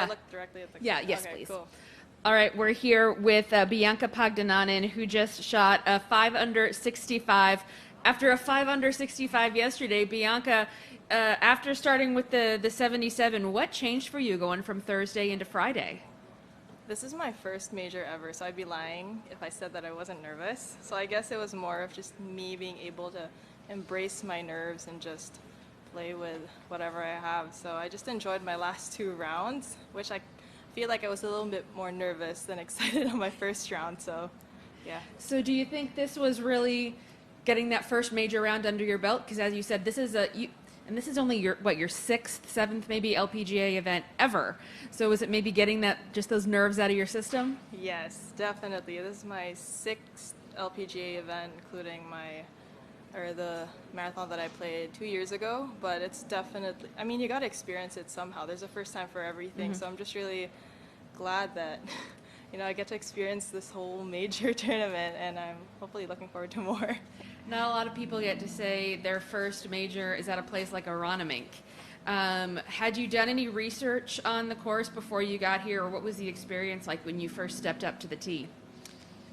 look directly at the Yeah, yes, okay, please. Cool. All right, we're here with Bianca Pagdanganan, who just shot a 5 under 65. After a 5 under 65 yesterday, Bianca, after starting with the 77, what changed for you going from Thursday into Friday? This is my first major ever, so I'd be lying if I said that I wasn't nervous. So I guess it was more of just me being able to embrace my nerves and just play with whatever I have. So I just enjoyed my last 2 rounds, which I feel like I was a little bit more nervous than excited on my first round. So, yeah. So do you think this was really getting that first major round under your belt? Because as you said, this is and this is only your 6th, 7th maybe LPGA event ever. So is it maybe getting just those nerves out of your system? Yes, definitely. This is my 6th LPGA event, including the marathon that I played 2 years ago. But it's definitely, I mean, you got to experience it somehow. There's a first time for everything. So I'm just really glad that I get to experience this whole major tournament, and I'm hopefully looking forward to more. Not a lot of people get to say their first major is at a place like Aronimink. Had you done any research on the course before you got here, or what was the experience like when you first stepped up to the tee?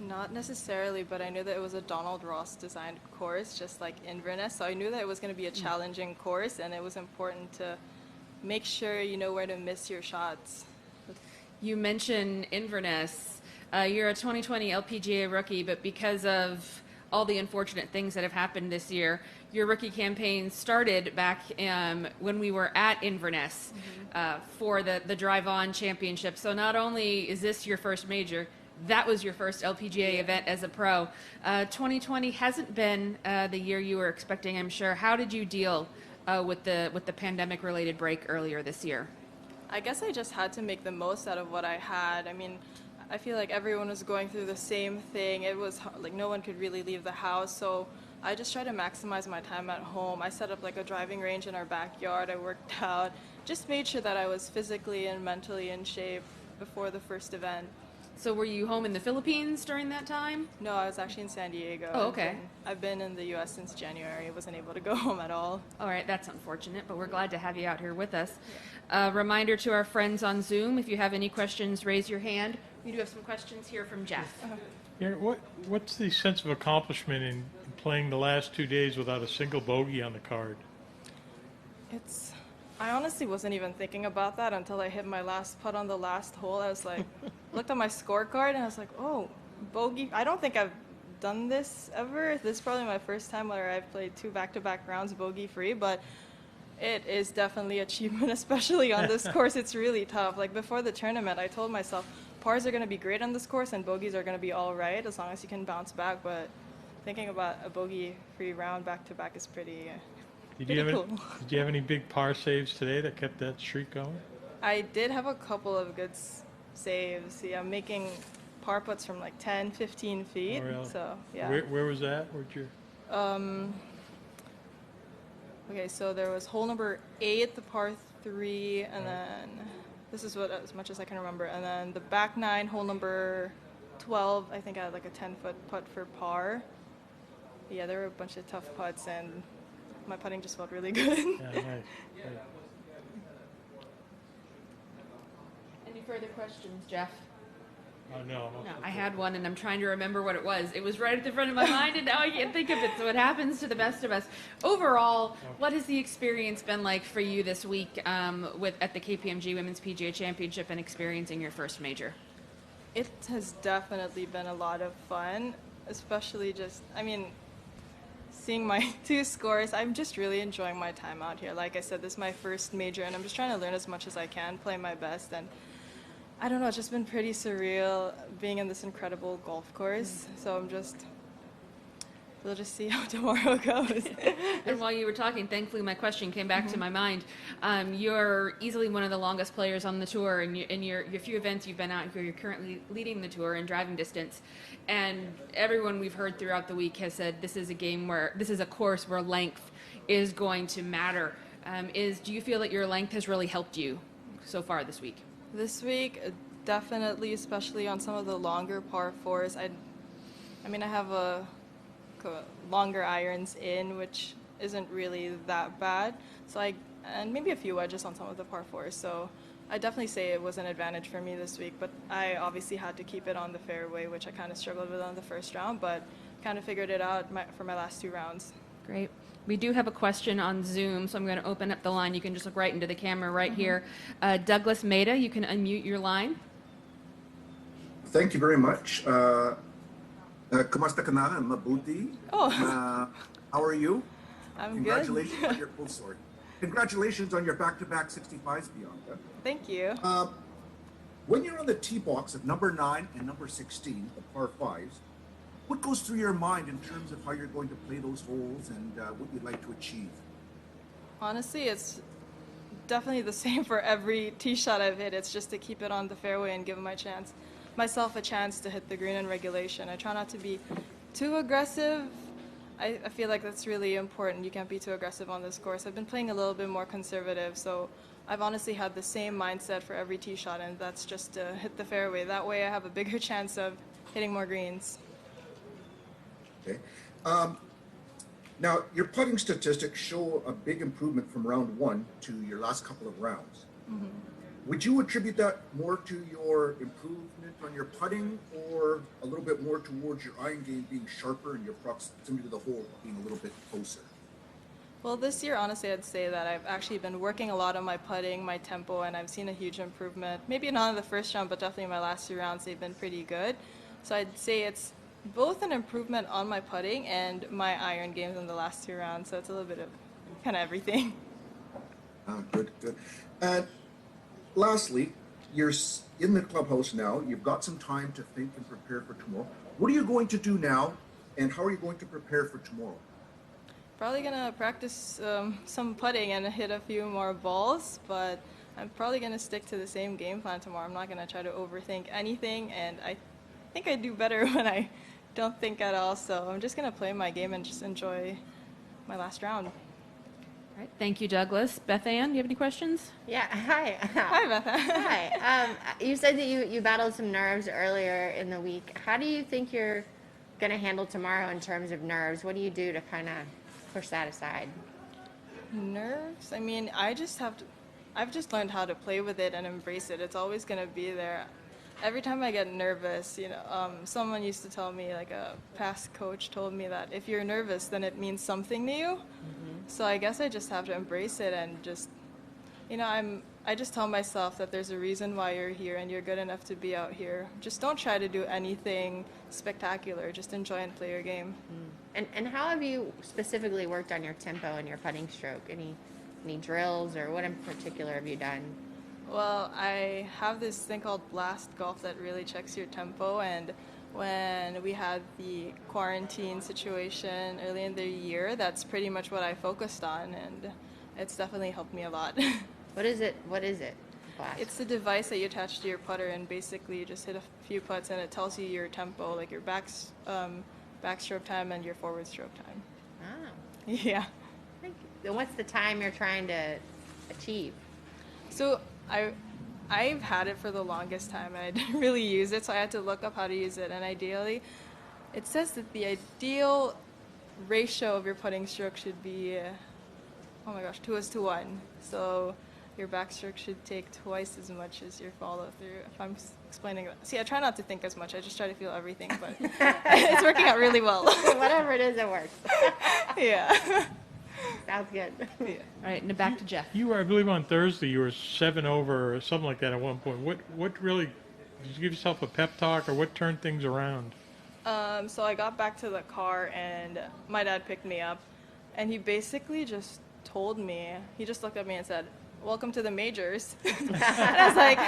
Not necessarily, but I knew that it was a Donald Ross designed course, just like Inverness. So I knew that it was going to be a challenging course, and it was important to make sure you know where to miss your shots. You mentioned Inverness. You're a 2020 LPGA rookie, but because of all the unfortunate things that have happened this year, your rookie campaign started back when we were at Inverness for the Drive On Championship. So not only is this your first major, that was your first LPGA event as a pro. 2020 hasn't been the year you were expecting, I'm sure. How did you deal with the pandemic-related break earlier this year? I guess I just had to make the most out of what I had. I mean, I feel like everyone was going through the same thing. It was like no one could really leave the house, so I just tried to maximize my time at home. I set up like a driving range in our backyard. I worked out, just made sure that I was physically and mentally in shape before the first event. So were you home in the Philippines during that time? No, I was actually in San Diego. Oh, okay. I've been in the U.S. since January. I wasn't able to go home at all. All right, that's unfortunate, but we're glad to have you out here with us. Reminder to our friends on Zoom, if you have any questions, raise your hand. We do have some questions here from Jeff. Yeah, what's the sense of accomplishment in playing the last 2 days without a single bogey on the card? I honestly wasn't even thinking about that until I hit my last putt on the last hole. I was like, looked at my scorecard and I was like, oh, bogey. I don't think I've done this ever. This is probably my first time where I've played 2 back-to-back rounds bogey free, but it is definitely achievement, especially on this course. It's really tough. Like before the tournament, I told myself pars are going to be great on this course and bogeys are going to be all right as long as you can bounce back. But thinking about a bogey-free round back-to-back is pretty cool. Did you have any big par saves today that kept that streak going? I did have a couple of good saves. Yeah, I'm making par putts from like 10, 15 feet. Oh, really? So, yeah. Where was that? Where'd you? Okay, so there was hole number 8, the par 3, and then this is as much as I can remember. And then the back 9, hole number 12, I think I had like a 10-foot putt for par. Yeah, there were a bunch of tough putts, and my putting just felt really good. Yeah, nice. Any further questions, Jeff? No. No, I had one, and I'm trying to remember what it was. It was right at the front of my mind, and now I can't think of it. So it happens to the best of us. Overall, what has the experience been like for you this week at the KPMG Women's PGA Championship and experiencing your first major? It has definitely been a lot of fun, especially seeing my 2 scores. I'm just really enjoying my time out here. Like I said, this is my first major, and I'm just trying to learn as much as I can, play my best, and I don't know, it's just been pretty surreal being in this incredible golf course. So we'll just see how tomorrow goes. And while you were talking, thankfully my question came back to my mind. You're easily one of the longest players on the tour, and in your few events you've been out here, you're currently leading the tour in driving distance. And everyone we've heard throughout the week has said this is a course where length is going to matter. Do you feel that your length has really helped you so far this week? This week, definitely, especially on some of the longer par 4s. I have longer irons in, which isn't really that bad. So and maybe a few wedges on some of the par 4s. So I definitely say it was an advantage for me this week, but I obviously had to keep it on the fairway, which I kind of struggled with on the first round, but kind of figured it out for my last 2 rounds. Great. We do have a question on Zoom, so I'm going to open up the line. You can just look right into the camera right here. Douglas Maida, you can unmute your line. Thank you very much. Kumusta ka na? Mabuti? Oh. How are you? I'm Congratulations good. on your Congratulations on your back-to-back 65s, Bianca. Thank you. When you're on the tee box at number 9 and number 16, the par 5s, what goes through your mind in terms of how you're going to play those holes and what you'd like to achieve? Honestly, it's definitely the same for every tee shot I've hit. It's just to keep it on the fairway and give myself a chance to hit the green in regulation. I try not to be too aggressive. I feel like that's really important. You can't be too aggressive on this course. I've been playing a little bit more conservative, so I've honestly had the same mindset for every tee shot, and that's just to hit the fairway. That way I have a bigger chance of hitting more greens. Okay. Now, your putting statistics show a big improvement from round 1 to your last couple of rounds. Mm-hmm. Would you attribute that more to your improvement on your putting or a little bit more towards your iron game being sharper and your proximity to the hole being a little bit closer? Well, this year, honestly, I'd say that I've actually been working a lot on my putting, my tempo, and I've seen a huge improvement. Maybe not in the first round, but definitely in my last 2 rounds, they've been pretty good. So I'd say it's both an improvement on my putting and my iron games in the last 2 rounds. So it's a little bit of kind of everything. Good. And lastly, you're in the clubhouse now. You've got some time to think and prepare for tomorrow. What are you going to do now, and how are you going to prepare for tomorrow? Probably gonna practice some putting and hit a few more balls, but I'm probably gonna stick to the same game plan tomorrow. I'm not gonna try to overthink anything, and I think I do better when I don't think at all. So I'm just gonna play my game and just enjoy my last round. All right. Thank you, Douglas. Beth Ann, do you have any questions? Yeah, hi. Hi, Beth. Hi. You said that you battled some nerves earlier in the week. How do you think you're going to handle tomorrow in terms of nerves? What do you do to kind of push that aside? Nerves? I mean, I've just learned how to play with it and embrace it. It's always going to be there. Every time I get nervous, someone used to tell me, like a past coach told me that if you're nervous, then it means something to you. Mm-hmm. So I guess I just have to embrace it and just, I just tell myself that there's a reason why you're here and you're good enough to be out here. Just don't try to do anything spectacular. Just enjoy and play your game. And how have you specifically worked on your tempo and your putting stroke? Any drills, or what in particular have you done? Well, I have this thing called Blast Golf that really checks your tempo, and when we had the quarantine situation early in the year, that's pretty much what I focused on, and it's definitely helped me a lot. What is it? Blast? It's the device that you attach to your putter, and basically you just hit a few putts and it tells you your tempo, like your backstroke time and your forward stroke time. Oh. Yeah. And what's the time you're trying to achieve? So I've had it for the longest time, and I didn't really use it, so I had to look up how to use it. And ideally, it says that the ideal ratio of your putting stroke should be, 2:1. So your backstroke should take twice as much as your follow through. If I'm explaining that, see, I try not to think as much. I just try to feel everything, but it's working out really well. Whatever it is, it works. Yeah. Sounds good. Yeah. All right, now back to Jeff. You were, I believe, on Thursday. You were 7 over or something like that at one point. What really did you give yourself a pep talk, or what turned things around? So I got back to the car, and my dad picked me up, and he basically just told me. He just looked at me and said, "Welcome to the majors." And I was like,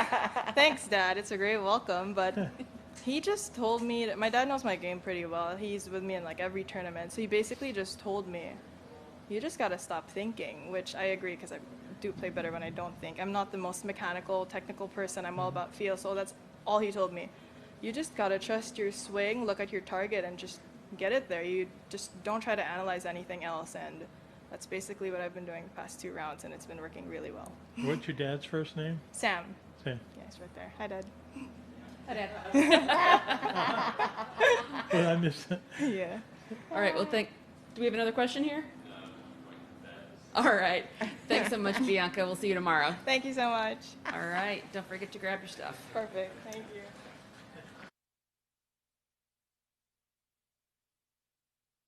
"Thanks, Dad. It's a great welcome." But he just told me that my dad knows my game pretty well. He's with me in like every tournament, so he basically just told me, you just got to stop thinking, which I agree, because I do play better when I don't think. I'm not the most mechanical, technical person. I'm all about feel, so that's all he told me. You just got to trust your swing, look at your target, and just get it there. You just don't try to analyze anything else, and that's basically what I've been doing the past 2 rounds, and it's been working really well. What's your dad's first name? Sam. Sam. Yeah, he's right there. Hi, Dad. Hi, Dad. Well, I missed that. Yeah. All right, well, do we have another question here? All right. Thanks so much, Bianca. We'll see you tomorrow. Thank you so much. All right. Don't forget to grab your stuff. Perfect. Thank you.